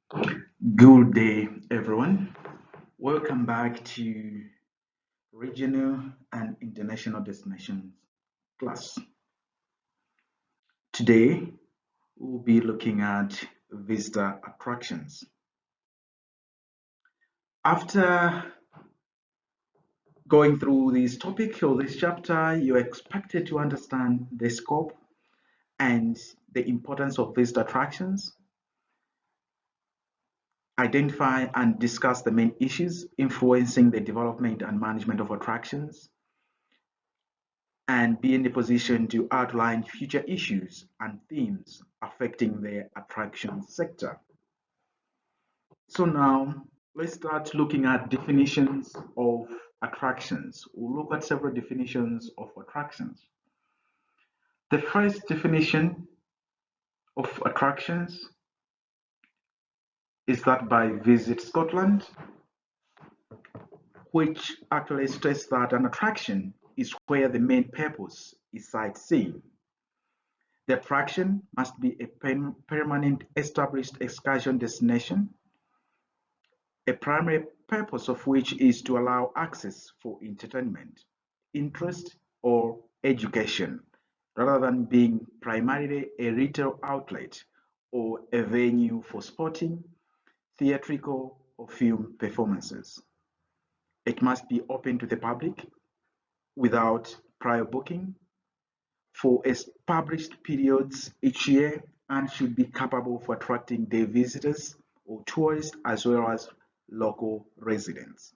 Good day, everyone. Welcome back to Regional and International Destinations class. Today, we'll be looking at visitor attractions. After going through this topic or this chapter, you're expected to understand the scope and the importance of visitor attractions, identify and discuss the main issues influencing the development and management of attractions, and be in a position to outline future issues and themes affecting the attraction sector. So now let's start looking at definitions of attractions. We'll look at several definitions of attractions. The first definition of attractions is that by Visit Scotland, which actually states that an attraction is where the main purpose is sightseeing. The attraction must be a permanent established excursion destination, a primary purpose of which is to allow access for entertainment, interest, or education, rather than being primarily a retail outlet or a venue for sporting, theatrical, or film performances. It must be open to the public without prior booking for established periods each year and should be capable of attracting day visitors or tourists as well as local residents.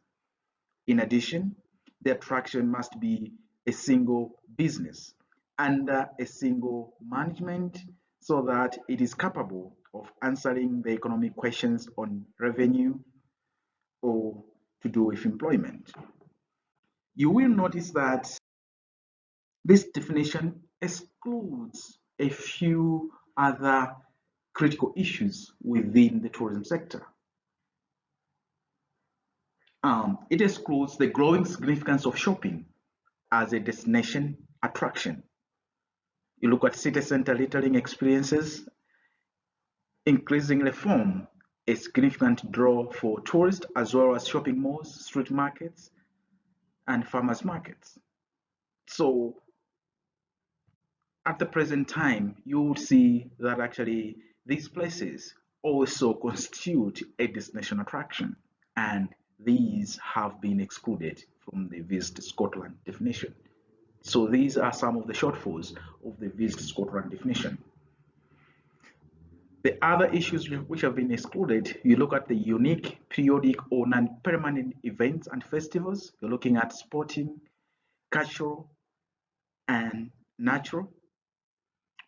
In addition, the attraction must be a single business under a single management so that it is capable of answering the economic questions on revenue or to do with employment. You will notice that this definition excludes a few other critical issues within the tourism sector. It excludes the growing significance of shopping as a destination attraction. You look at city center retailing experiences, increasingly form a significant draw for tourists as well as shopping malls, street markets, and farmers markets. So at the present time, you would see that actually these places also constitute a destination attraction, and these have been excluded from the Visit Scotland definition. So these are some of the shortfalls of the Visit Scotland definition. The other issues which have been excluded, you look at the unique, periodic, or non-permanent events and festivals. You're looking at sporting, cultural, and natural,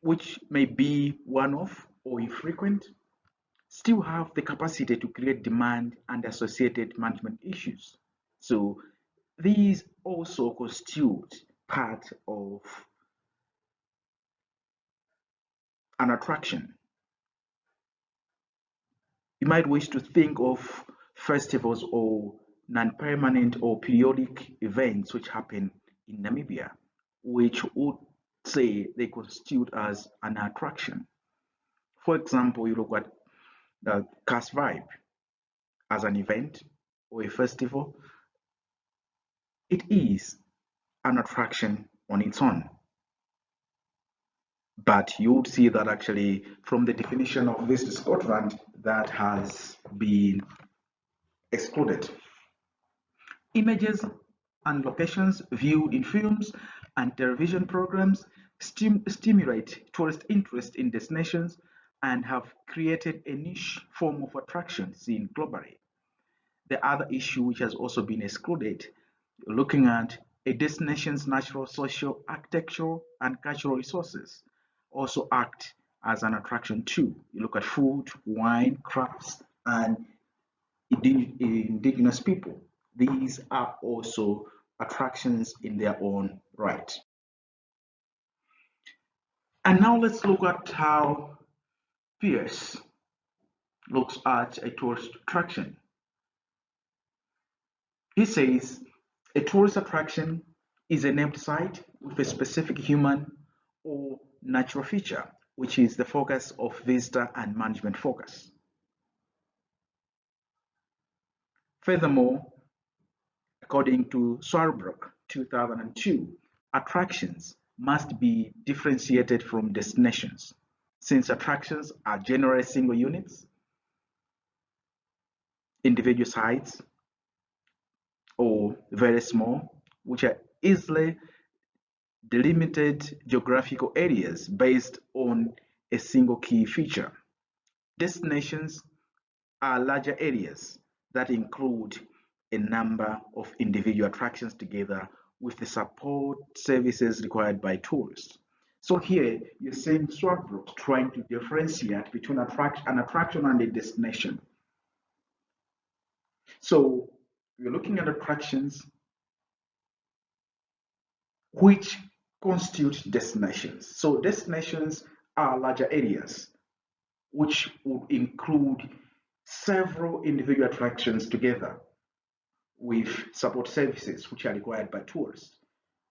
which may be one-off or infrequent, still have the capacity to create demand and associated management issues. So these also constitute part of an attraction. You might wish to think of festivals or non-permanent or periodic events which happen in Namibia, which would say they constitute as an attraction. For example, you look at the Cast Vibe as an event or a festival. It is an attraction on its own. But you would see that actually from the definition of Visit Scotland, that has been excluded. Images and locations viewed in films and television programs stimulate tourist interest in destinations and have created a niche form of attraction seen globally. The other issue which has also been excluded, looking at a destination's natural, social, architectural, and cultural resources also act as an attraction too. You look at food, wine, crafts, and indigenous people. These are also attractions in their own right. And now let's look at how Pierce looks at a tourist attraction. He says a tourist attraction is a named site with a specific human or natural feature, which is the focus of visitor and management focus. Furthermore, according to Swarbrook 2002, attractions must be differentiated from destinations. Since attractions are generally single units, individual sites, or very small, which are easily delimited geographical areas based on a single key feature. Destinations are larger areas that include a number of individual attractions together with the support services required by tourists. So here you're seeing Swarbrook trying to differentiate between an attraction and a destination. So you're looking at attractions which constitute destinations. So destinations are larger areas which would include several individual attractions together with support services which are required by tourists,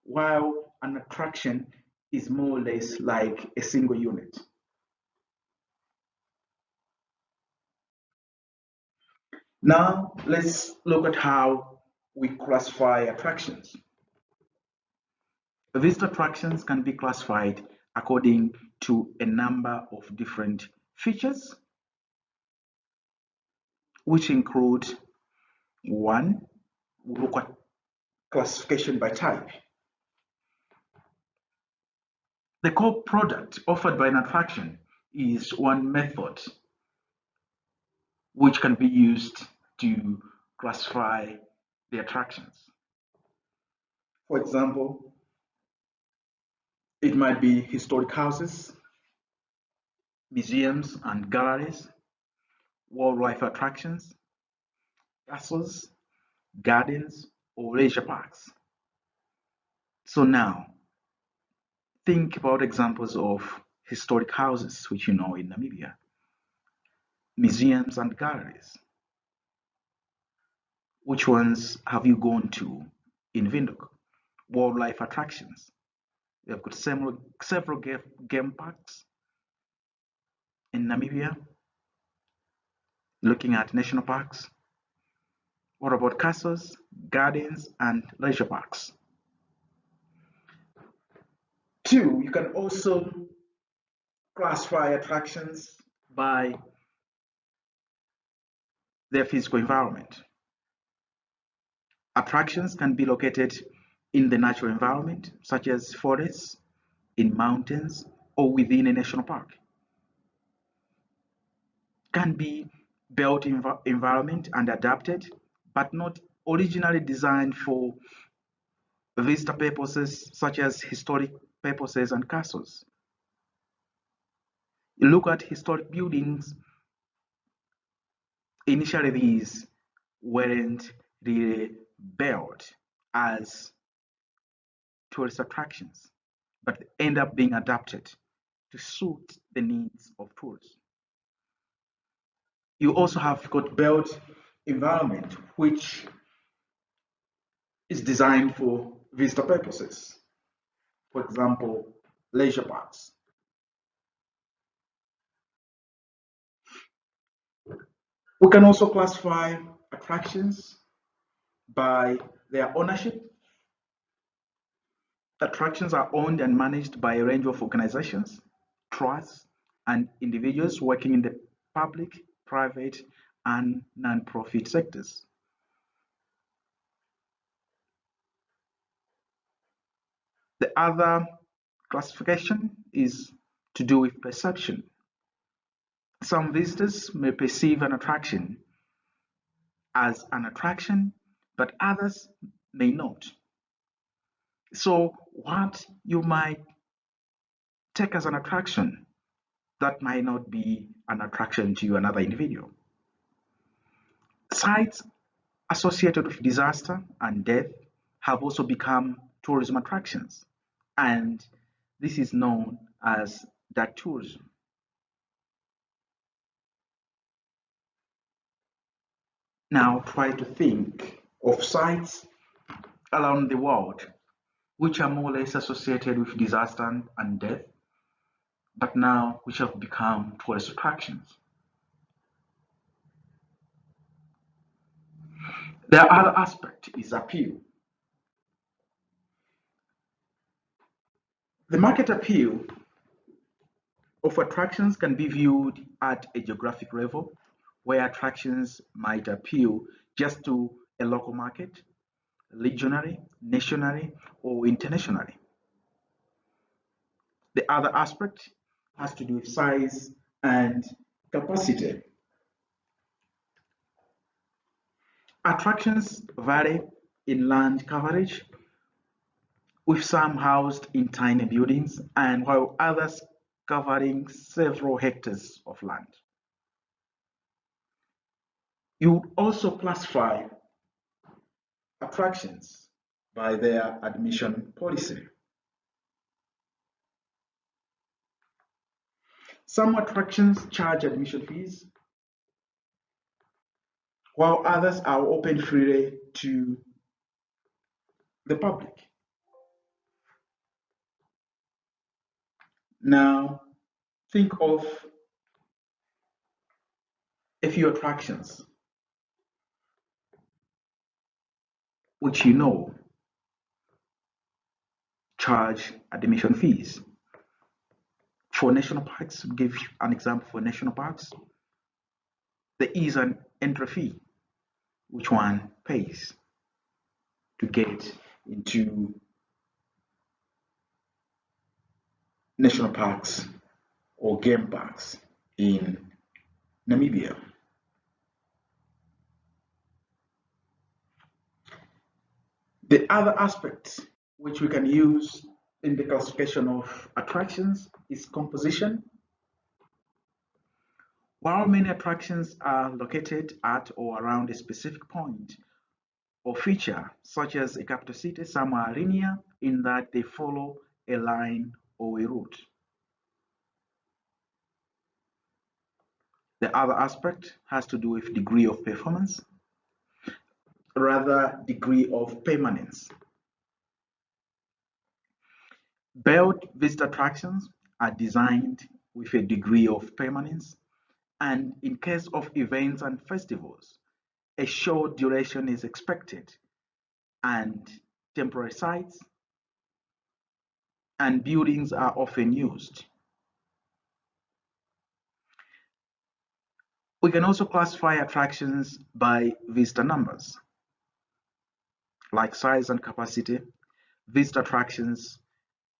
while an attraction is more or less like a single unit. Now, let's look at how we classify attractions. Visitor attractions can be classified according to a number of different features, which include one, we look at classification by type. The core product offered by an attraction is one method which can be used to classify the attractions. For example, it might be historic houses, museums and galleries, wildlife attractions, castles, gardens, or leisure parks. So now, think about examples of historic houses which you know in Namibia, museums and galleries. Which ones have you gone to in Windhoek? Wildlife attractions. We have got several game parks in Namibia, looking at national parks. What about castles, gardens, and leisure parks? Two, you can also classify attractions by their physical environment. Attractions can be located in the natural environment, such as forests, in mountains, or within a national park. Can be built environment and adapted, but not originally designed for visitor purposes such as historic purposes and castles. You look at historic buildings, initially these weren't really built as tourist attractions, but end up being adapted to suit the needs of tourists. You also have got built environment, which is designed for visitor purposes. For example, leisure parks. We can also classify attractions by their ownership. Attractions are owned and managed by a range of organizations, trusts, and individuals working in the public, private, and non-profit sectors. The other classification is to do with perception. Some visitors may perceive an attraction as an attraction, but others may not. So, what you might take as an attraction, that might not be an attraction to another individual. Sites associated with disaster and death have also become tourism attractions, and this is known as dark tourism. Now try to think of sites around the world which are more or less associated with disaster and death, but now which have become tourist attractions. The other aspect is appeal. The market appeal of attractions can be viewed at a geographic level, where attractions might appeal just to a local market, regionally, nationally, or internationally. The other aspect has to do with size and capacity. Attractions vary in land coverage, with some housed in tiny buildings and while others covering several hectares of land. You would also classify attractions by their admission policy. Some attractions charge admission fees, while others are open freely to the public. Now, think of a few attractions which you know charge admission fees. For national parks, give an example for national parks, there is an entry fee which one pays to get into national parks or game parks in Namibia. The other aspect which we can use in the classification of attractions is composition. While many attractions are located at or around a specific point or feature, such as a capital city, some are linear in that they follow a line or a route. The other aspect has to do with degree of performance, rather degree of permanence. Built visitor attractions are designed with a degree of permanence, and in case of events and festivals, a short duration is expected, and temporary sites and buildings are often used. We can also classify attractions by visitor numbers. Like size and capacity, visitor attractions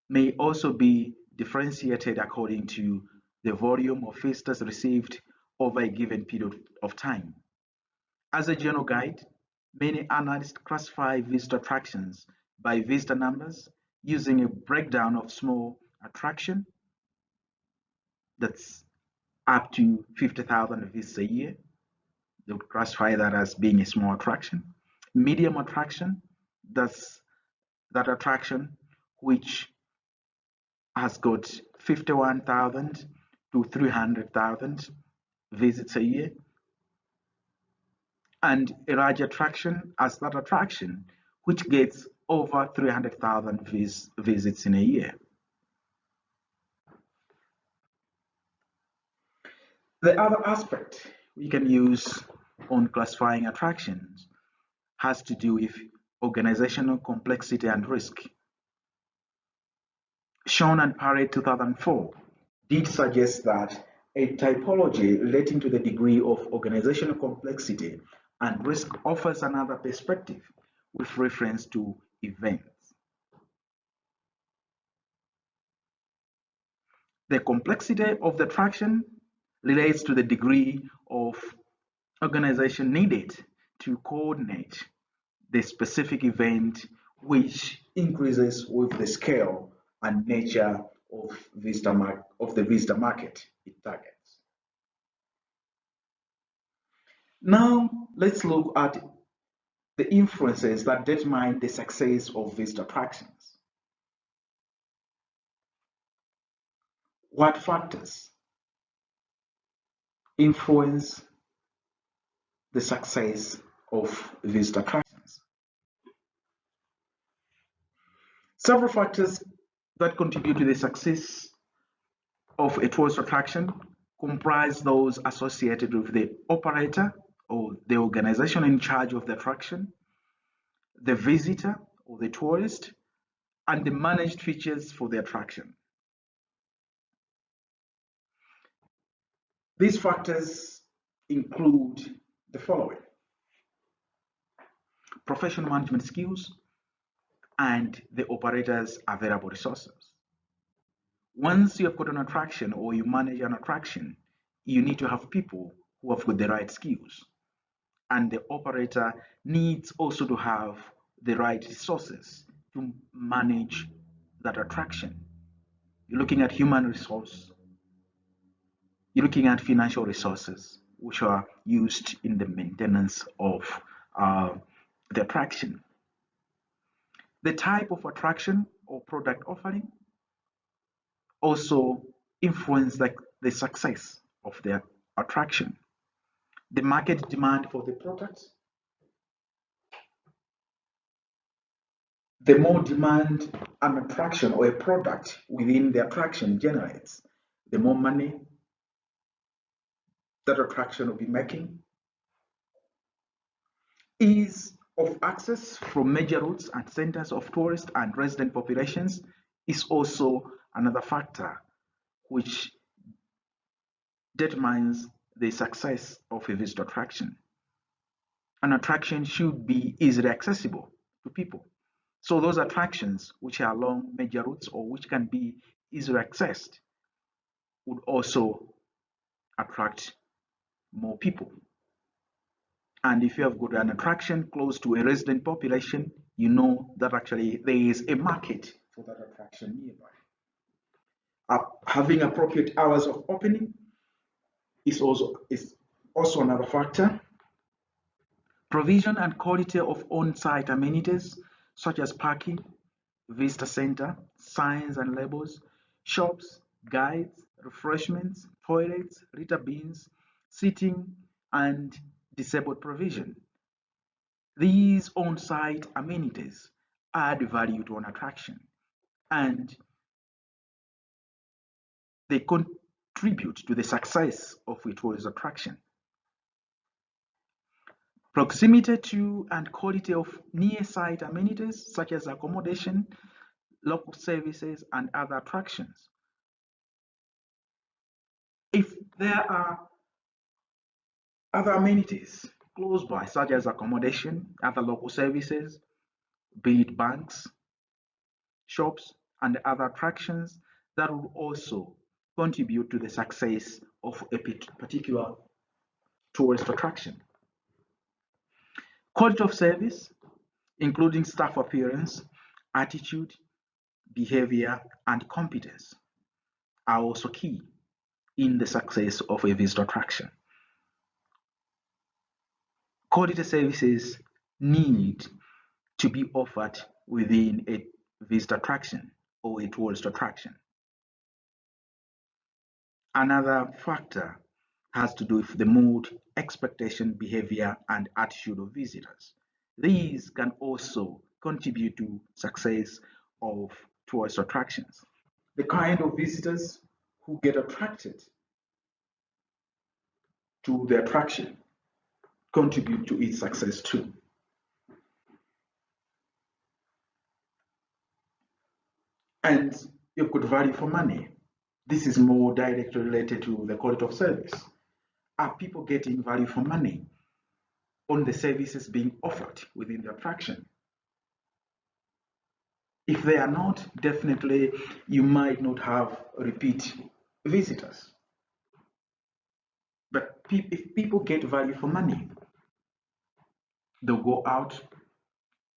may also be differentiated according to the volume of visitors received over a given period of time. As a general guide, many analysts classify visitor attractions by visitor numbers using a breakdown of small attraction that's up to 50,000 visits a year. They would classify that as being a small attraction. Medium attraction, that's that attraction which has got 51,000 to 300,000 visits a year. And a large attraction as that attraction which gets over 300,000 visits in a year. The other aspect we can use on classifying attractions has to do with organizational complexity and risk. Sean and Parrett 2004 did suggest that a typology relating to the degree of organizational complexity and risk offers another perspective with reference to events. The complexity of the attraction relates to the degree of organization needed to coordinate the specific event, which increases with the scale and nature of the visitor market it targets. Now let's look at the influences that determine the success of visitor attractions. What factors influence the success of visitor attractions? Several factors that contribute to the success of a tourist attraction comprise those associated with the operator or the organization in charge of the attraction, the visitor or the tourist, and the managed features for the attraction. These factors include the following: professional management skills and the operator's available resources. Once you have got an attraction or you manage an attraction, you need to have people who have got the right skills. And the operator needs also to have the right resources to manage that attraction. You're looking at human resource, you're looking at financial resources, which are used in the maintenance of the attraction. The type of attraction or product offering also influence the success of the attraction. The market demand for the product, the more demand an attraction or a product within the attraction generates, the more money that attraction will be making. Ease of access from major routes and centers of tourist and resident populations is also another factor which determines the success of a visitor attraction. An attraction should be easily accessible to people. So those attractions which are along major routes or which can be easily accessed would also attract more people. And if you have got an attraction close to a resident population, you know that actually there is a market for that attraction nearby. Having appropriate hours of opening is also another factor. Provision and quality of on-site amenities such as parking, visitor center, signs and labels, shops, guides, refreshments, toilets, litter bins, seating, and disabled provision. These on-site amenities add value to an attraction and they contribute to the success of a tourist attraction. Proximity to and quality of near-site amenities such as accommodation, local services, and other attractions. If there are other amenities close by, such as accommodation, other local services, be it banks, shops, and other attractions, that will also contribute to the success of a particular tourist attraction. Quality of service, including staff appearance, attitude, behavior, and competence, are also key in the success of a visitor attraction. Quality services need to be offered within a visitor attraction or a tourist attraction. Another factor has to do with the mood, expectation, behavior, and attitude of visitors. These can also contribute to success of tourist attractions. The kind of visitors who get attracted to the attraction contribute to its success too. And you've got value for money. This is more directly related to the quality of service. Are people getting value for money on the services being offered within the attraction? If they are not, definitely you might not have repeat visitors. But if people get value for money, they'll go out,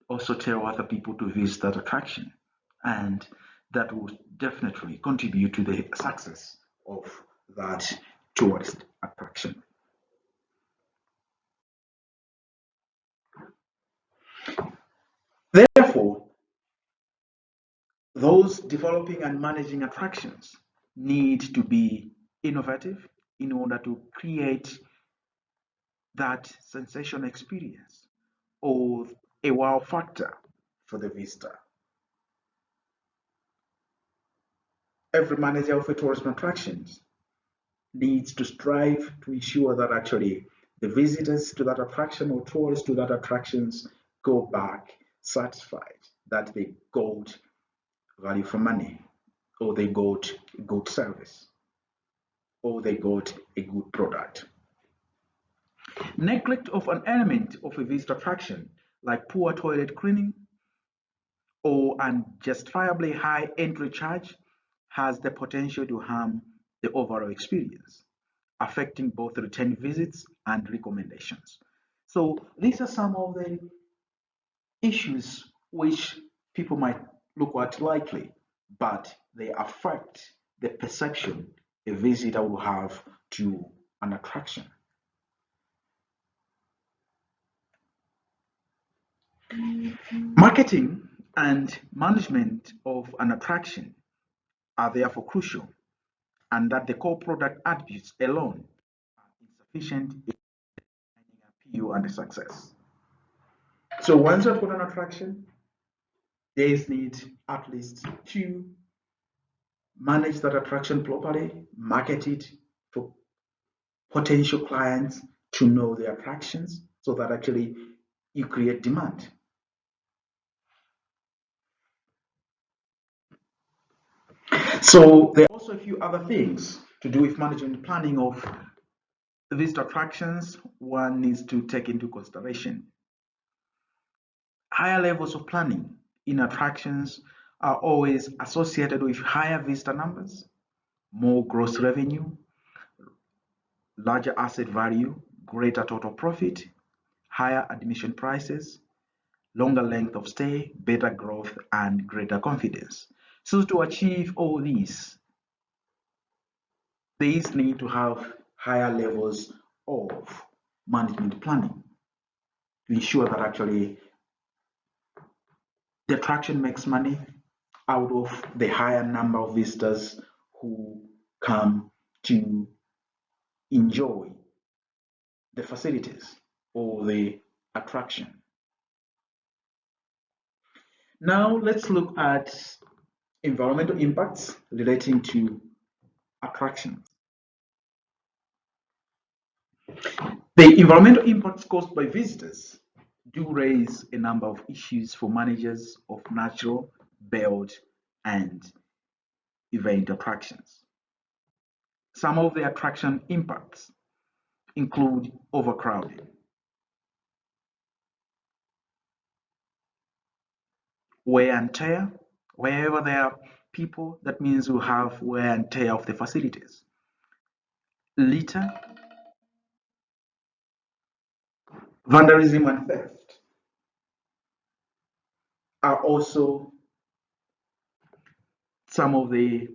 also tell other people to visit that attraction, and that will definitely contribute to the success of that tourist attraction. Therefore, those developing and managing attractions need to be innovative in order to create that sensation experience or a wow factor for the visitor. Every manager of a tourism attractions needs to strive to ensure that actually the visitors to that attraction or tourists to that attractions go back satisfied that they got value for money, or they got good service, or they got a good product. Neglect of an element of a visit attraction, like poor toilet cleaning or unjustifiably high entry charge, has the potential to harm the overall experience, affecting both return visits and recommendations. So these are some of the issues which people might look at lightly, but they affect the perception a visitor will have to an attraction. Marketing and management of an attraction are therefore crucial, and that the core product attributes alone are insufficient in defining appeal and success. So once you've got an attraction, there is need at least to manage that attraction properly, market it for potential clients to know the attractions so that actually you create demand. So there are also a few other things to do with management planning of these attractions one needs to take into consideration. Higher levels of planning in attractions are always associated with higher visitor numbers, more gross revenue, larger asset value, greater total profit, higher admission prices, longer length of stay, better growth, and greater confidence. So to achieve all these need to have higher levels of management planning to ensure that actually the attraction makes money out of the higher number of visitors who come to enjoy the facilities or the attraction. Now let's look at environmental impacts relating to attractions. The environmental impacts caused by visitors do raise a number of issues for managers of natural, bird, and event attractions. Some of the attraction impacts include overcrowding, wear and tear. Wherever there are people, that means we have wear and tear of the facilities. Litter, vandalism, and theft are also some of the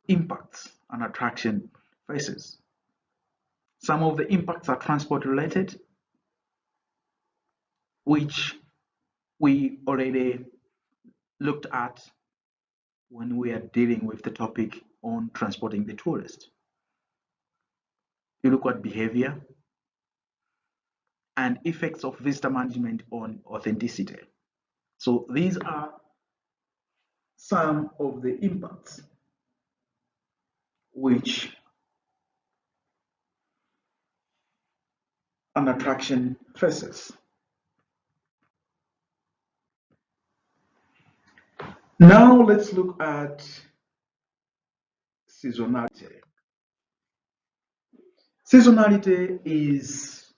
impacts an attraction faces. Some of the impacts are transport related, which we already looked at when we are dealing with the topic on transporting the tourist. You look at behavior and effects of visitor management on authenticity. So these are some of the impacts which an attraction faces. Now let's look at seasonality. Seasonality is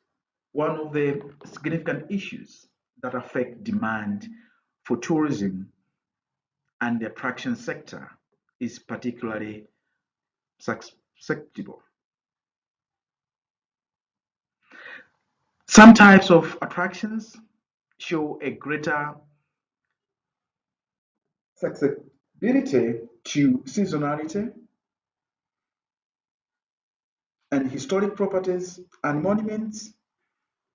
one of the significant issues that affect demand for tourism, and the attraction sector is particularly susceptible. Some types of attractions show a greater susceptibility to seasonality, and historic properties and monuments,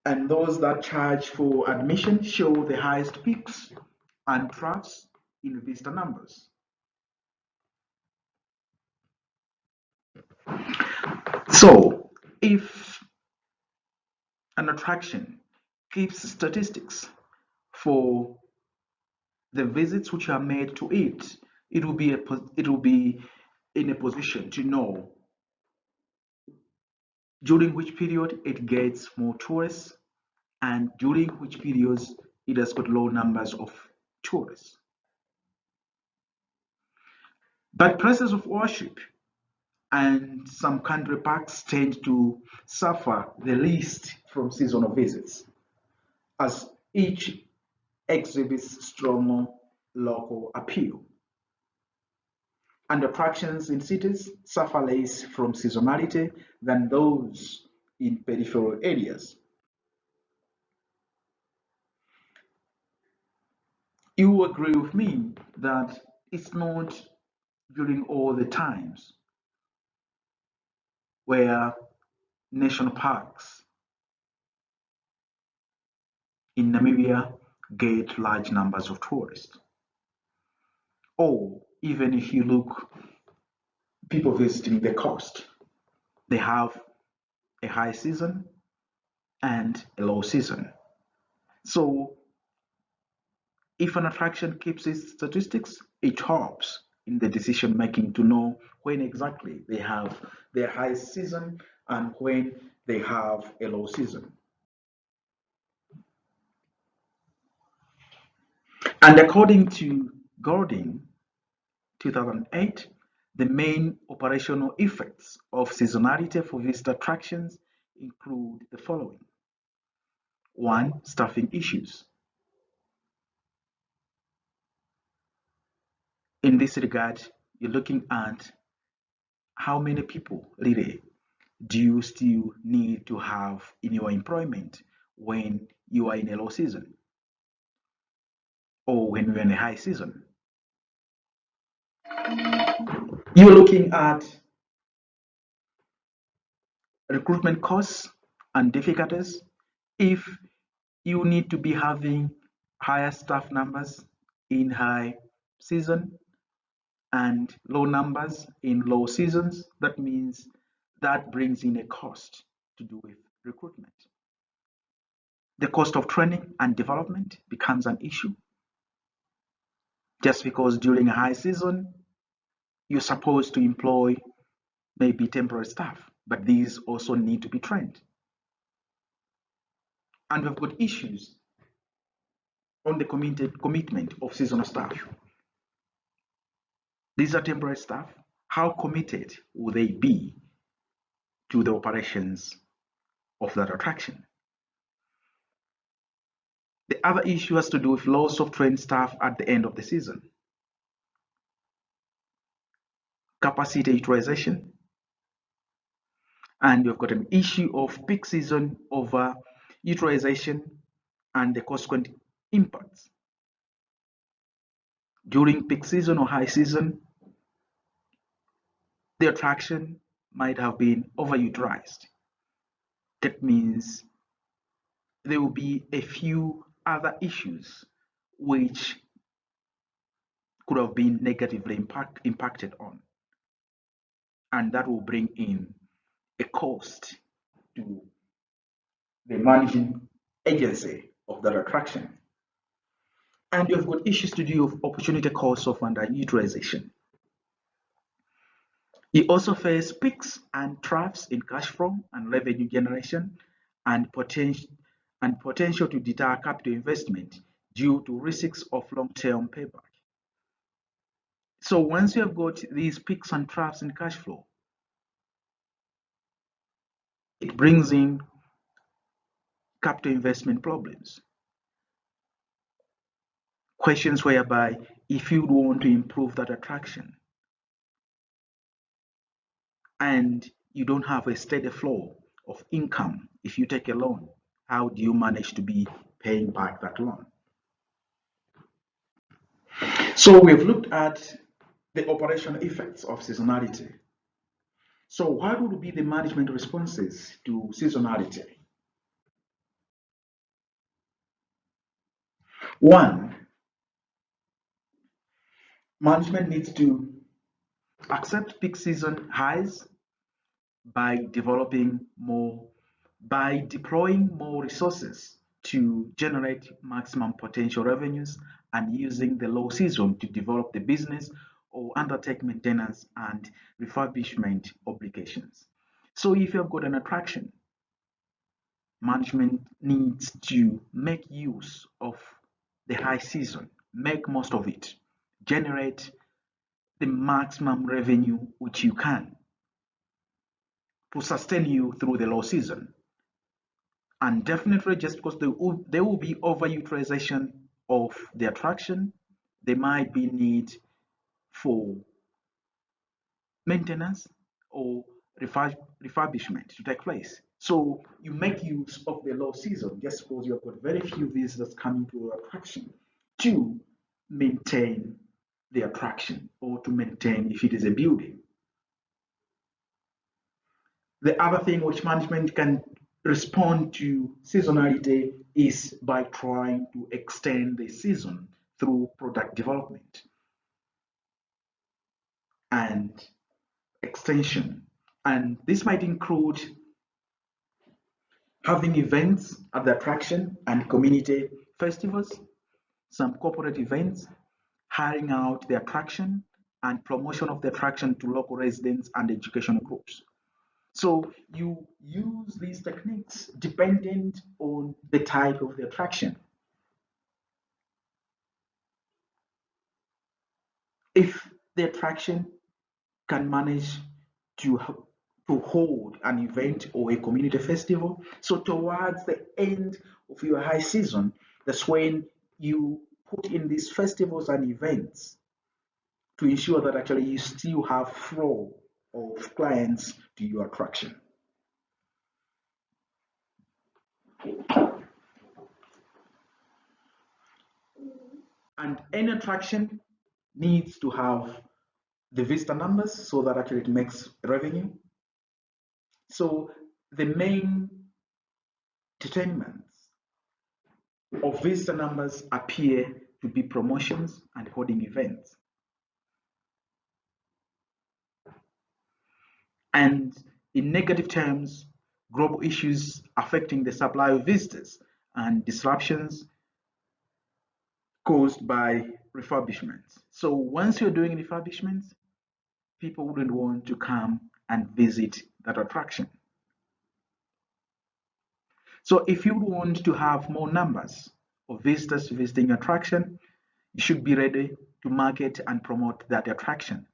and those that charge for admission show the highest peaks and troughs in visitor numbers. So if an attraction keeps statistics for the visits which are made to it, it will be in a position to know during which period it gets more tourists, and during which periods it has got low numbers of tourists. But places of worship and some country parks tend to suffer the least from seasonal visits, as each exhibits stronger local appeal. And attractions in cities suffer less from seasonality than those in peripheral areas. You agree with me that it's not during all the times where national parks in Namibia get large numbers of tourists. Or even if you look, people visiting the coast, they have a high season and a low season. So if an attraction keeps its statistics, it helps in the decision making to know when exactly they have their high season and when they have a low season. And according to Gordon, 2008, the main operational effects of seasonality for visitor attractions include the following. One, staffing issues. In this regard, you're looking at how many people really do you still need to have in your employment when you are in a low season or when you're in a high season. You're looking at recruitment costs and difficulties. If you need to be having higher staff numbers in high season and low numbers in low seasons, that means that brings in a cost to do with recruitment. The cost of training and development becomes an issue just because during a high season you're supposed to employ maybe temporary staff, but these also need to be trained. And we've got issues on the commitment of seasonal staff. These are temporary staff. How committed will they be to the operations of that attraction? The other issue has to do with loss of trained staff at the end of the season, capacity utilization, and you've got an issue of peak season over utilization and the consequent impacts. During peak season or high season, the attraction might have been overutilized. That means there will be a few other issues which could have been negatively impacted on, and that will bring in a cost to the managing agency of that attraction. And you've got issues to do with opportunity costs of underutilization. You also face peaks and troughs in cash flow and revenue generation and potential to deter capital investment due to risks of long-term payback. So once you have got these peaks and troughs in cash flow, it brings in capital investment problems. Questions whereby if you want to improve that attraction and you don't have a steady flow of income, if you take a loan, how do you manage to be paying back that loan? So we've looked at the operational effects of seasonality. So what would be the management responses to seasonality? One, management needs to accept peak season highs by deploying more resources to generate maximum potential revenues and using the low season to develop the business or undertake maintenance and refurbishment obligations. So if you've got an attraction, management needs to make use of the high season, make most of it, generate the maximum revenue which you can to sustain you through the low season. And definitely, just because there will be overutilization of the attraction, there might be need for maintenance or refurbishment to take place. So you make use of the low season just because you've got very few visitors coming to your attraction to maintain the attraction or to maintain if it is a building. The other thing which management can respond to seasonality is by trying to extend the season through product development and extension. And this might include having events at the attraction and community festivals, some corporate events, hiring out the attraction and promotion of the attraction to local residents and educational groups. So you use these techniques dependent on the type of the attraction. If the attraction can manage to hold an event or a community festival, so towards the end of your high season, that's when you put in these festivals and events to ensure that actually you still have flow of clients to your attraction. And any attraction needs to have the visitor numbers so that actually it makes revenue. So the main determinants of visitor numbers appear to be promotions and holding events. And in negative terms, global issues affecting the supply of visitors and disruptions caused by refurbishments. So once you're doing refurbishments, people wouldn't want to come and visit that attraction. So if you want to have more numbers of visitors visiting your attraction, you should be ready to market and promote that attraction.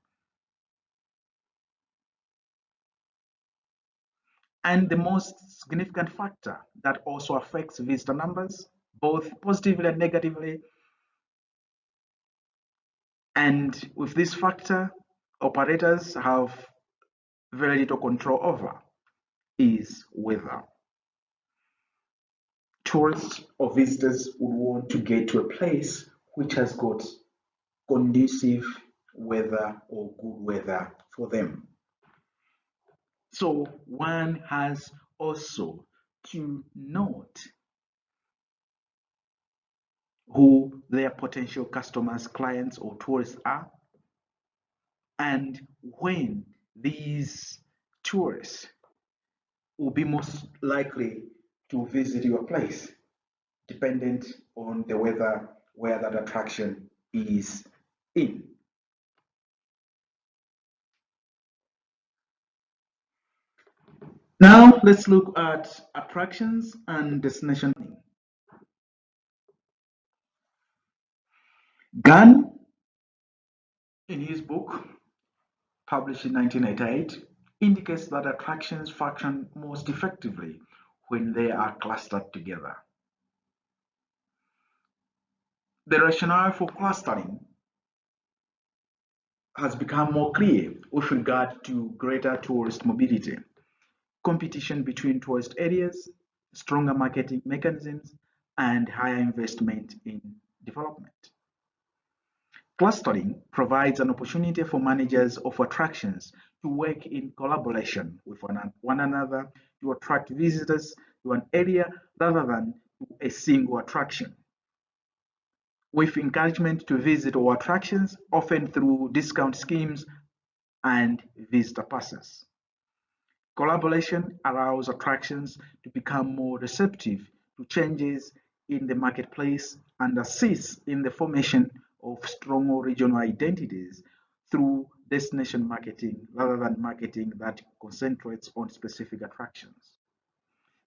And the most significant factor that also affects visitor numbers, both positively and negatively, and with this factor, operators have very little control over, is weather. Tourists or visitors would want to get to a place which has got conducive weather or good weather for them. So one has also to note who their potential customers, clients, or tourists are, and when these tourists will be most likely to visit your place, dependent on the weather where that attraction is in. Now let's look at attractions and destination. Gunn, in his book published in 1988, indicates that attractions function most effectively when they are clustered together. The rationale for clustering has become more clear with regard to greater tourist mobility, competition between tourist areas, stronger marketing mechanisms, and higher investment in development. Clustering provides an opportunity for managers of attractions to work in collaboration with one another to attract visitors to an area rather than to a single attraction, with encouragement to visit all attractions, often through discount schemes and visitor passes. Collaboration allows attractions to become more receptive to changes in the marketplace and assists in the formation of stronger regional identities through destination marketing rather than marketing that concentrates on specific attractions.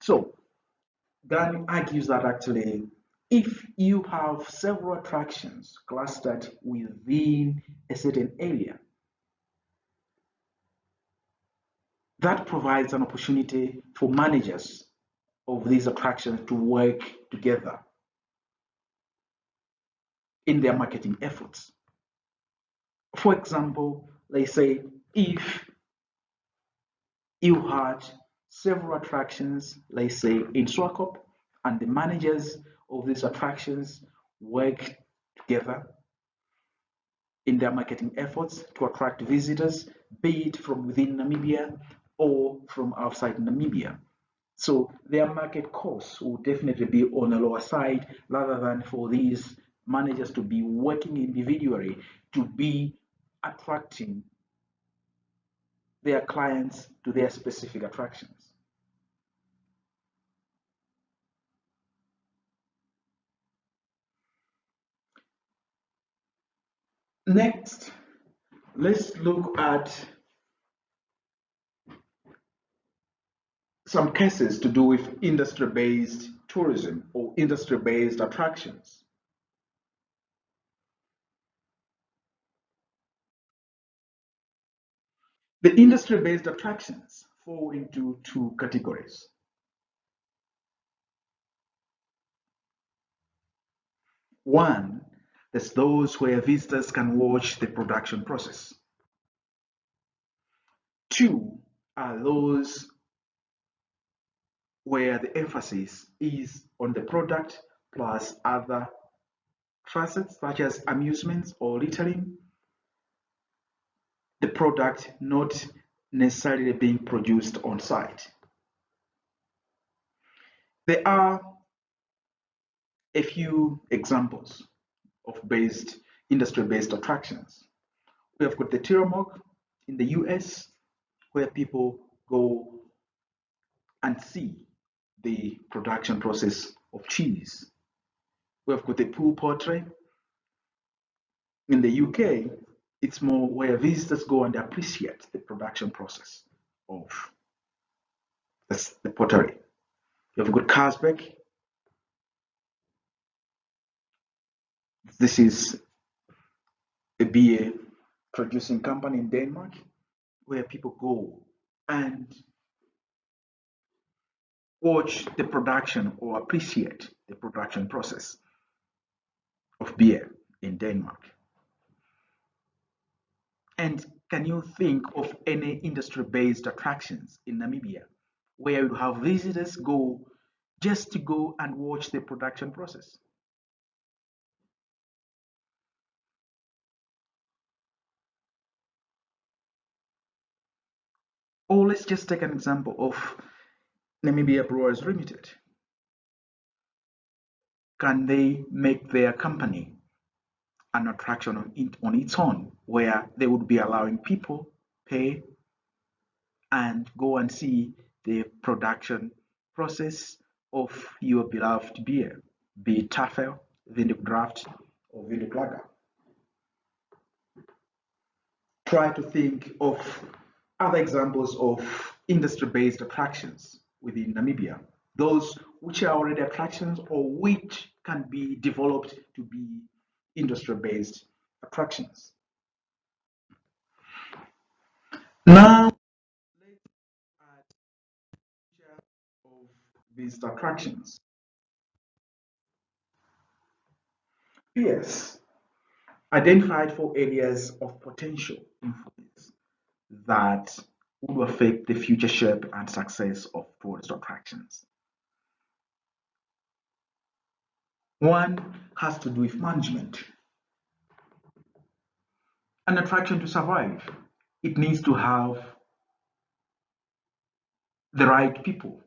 So Gani argues that actually, if you have several attractions clustered within a certain area, that provides an opportunity for managers of these attractions to work together in their marketing efforts. For example, let's say if you had several attractions, let's say in Swakop, and the managers of these attractions work together in their marketing efforts to attract visitors, be it from within Namibia or from outside Namibia. So their market costs will definitely be on a lower side rather than for these managers to be working individually to be attracting their clients to their specific attractions. Next, let's look at some cases to do with industry-based tourism or industry-based attractions. The industry-based attractions fall into two categories. One, there's those where visitors can watch the production process. Two are those where the emphasis is on the product plus other facets such as amusements or littering, the product not necessarily being produced on site. There are a few examples of industry-based attractions. We have got the Tiramog in the US, where people go and see the production process of cheese. We have got the pool portrait in the UK. It's more where visitors go and appreciate the production process of the pottery. You have got Carlsberg. This is a beer producing company in Denmark where people go and watch the production or appreciate the production process of beer in Denmark. And can you think of any industry-based attractions in Namibia where you have visitors go just to go and watch the production process? Or let's just take an example of Namibia Brewers Limited. Can they make their company an attraction on its own where they would be allowing people pay and go and see the production process of your beloved beer, be it Tafel, Vindic Draft, or Vindic Lager? Try to think of other examples of industry-based attractions within Namibia, those which are already attractions or which can be developed to be industry-based attractions. Now, let's add the future of these attractions. Yes, identified 4 areas of potential influence that would affect the future shape and success of tourist attractions. One has to do with management. An attraction to survive, it needs to have the right people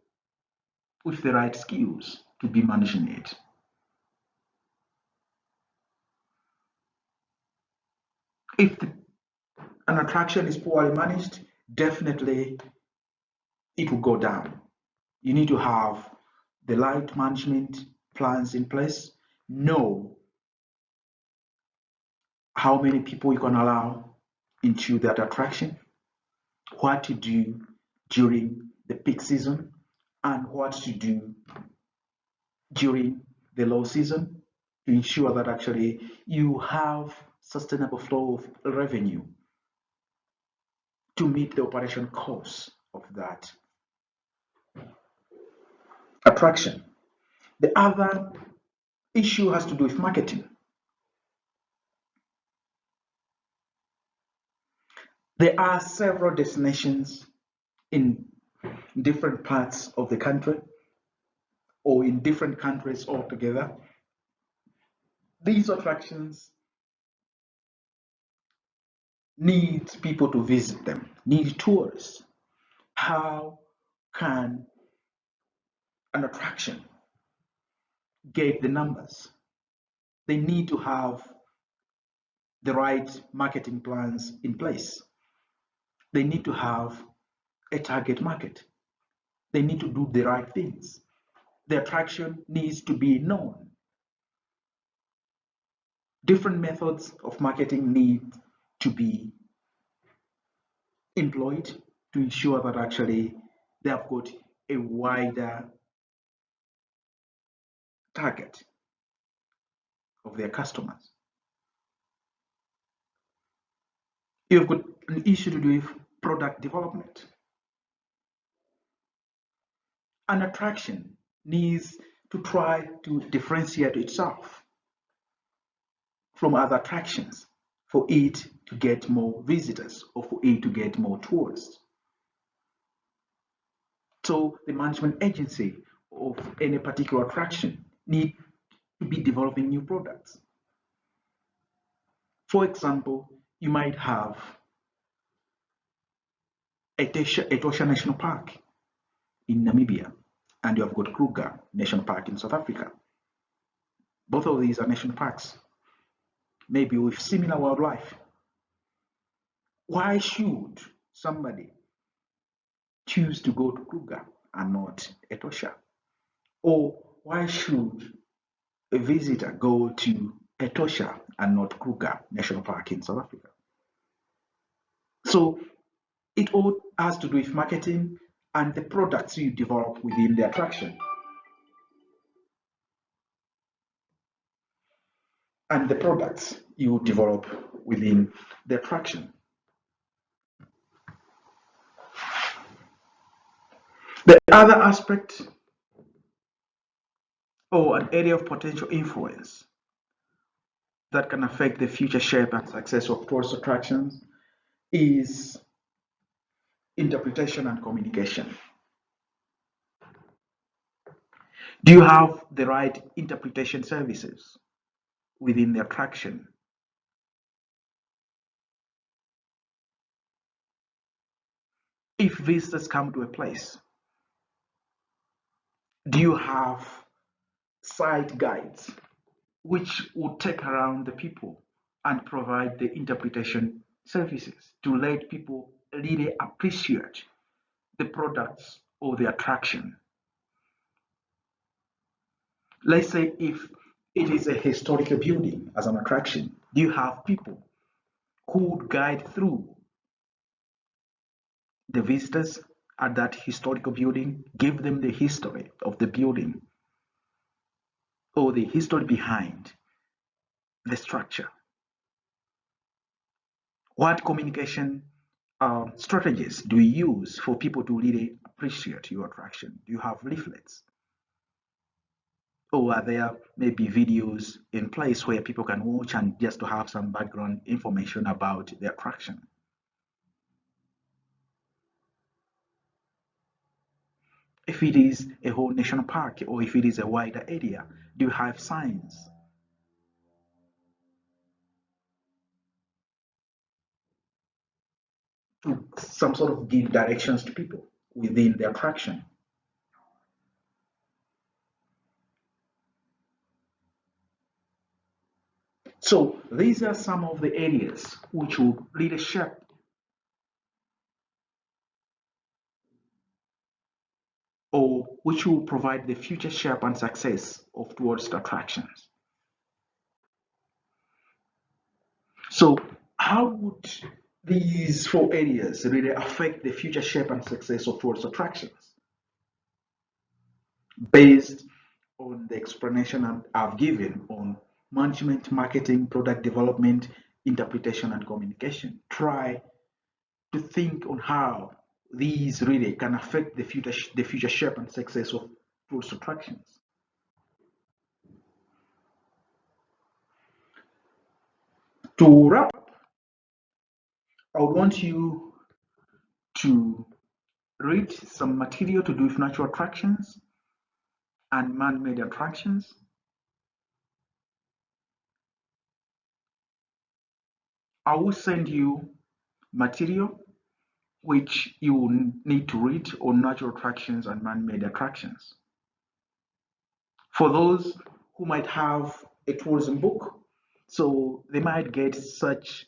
with the right skills to be managing it. If an attraction is poorly managed, definitely it will go down. You need to have the right management plans in place, know how many people you can allow into that attraction, what to do during the peak season, and what to do during the low season to ensure that actually you have sustainable flow of revenue to meet the operation costs of that attraction. The other issue has to do with marketing. There are several destinations in different parts of the country or in different countries altogether. These attractions need people to visit them, need tourists. How can an attraction get the numbers? They need to have the right marketing plans in place. They need to have a target market. They need to do the right things. The attraction needs to be known. Different methods of marketing need to be employed to ensure that actually they have got a wider target of their customers. You've got an issue to do with product development. An attraction needs to try to differentiate itself from other attractions for it to get more visitors or for it to get more tourists. So the management agency of any particular attraction need to be developing new products. For example, you might have Etosha National Park in Namibia, and you have got Kruger National Park in South Africa. Both of these are national parks, maybe with similar wildlife. Why should somebody choose to go to Kruger and not Etosha? Or why should a visitor go to Etosha and not Kruger National Park in South Africa? So it all has to do with marketing and the products you develop within the attraction. And the products you develop within the attraction. The other aspect or an area of potential influence that can affect the future shape and success of tourist attractions is interpretation and communication. Do you have the right interpretation services within the attraction? If visitors come to a place, do you have site guides which will take around the people and provide the interpretation services to let people really appreciate the products or the attraction? Let's say if it is a historical building as an attraction, do you have people who would guide through the visitors at that historical building, give them the history of the building or the history behind the structure? What communication strategies do you use for people to really appreciate your attraction? Do you have leaflets? Or are there maybe videos in place where people can watch and just to have some background information about the attraction? If it is a whole national park or if it is a wider area, do you have signs? To some sort of give directions to people within the attraction. So these are some of the areas which will really shape or which will provide the future shape and success of tourist attractions. So how would These four areas really affect the future shape and success of tourist attractions based on the explanation I've given on management, marketing, product development, interpretation, and communication. Try to think on how these really can affect the future shape and success of tourist attractions. To wrap up, I would want you to read some material to do with natural attractions and man-made attractions. I will send you material which you will need to read on natural attractions and man-made attractions. For those who might have a tourism book, so they might get such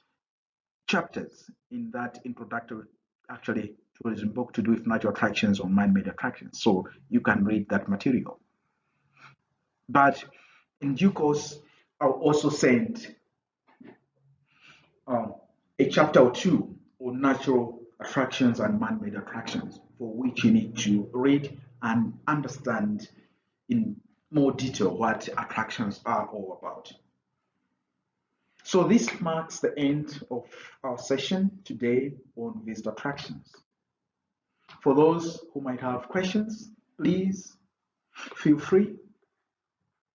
chapters in that introductory, actually, tourism book to do with natural attractions or man-made attractions. So you can read that material. But in due course, I'll also send um, a chapter or two on natural attractions and man-made attractions, for which you need to read and understand in more detail what attractions are all about. So this marks the end of our session today on visitor attractions. For those who might have questions, please feel free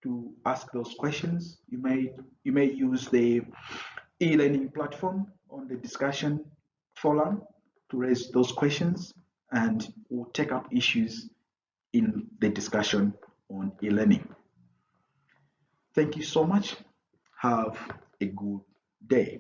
to ask those questions. You may use the e-learning platform on the discussion forum to raise those questions, and we'll take up issues in the discussion on e-learning. Thank you so much. Have a good day.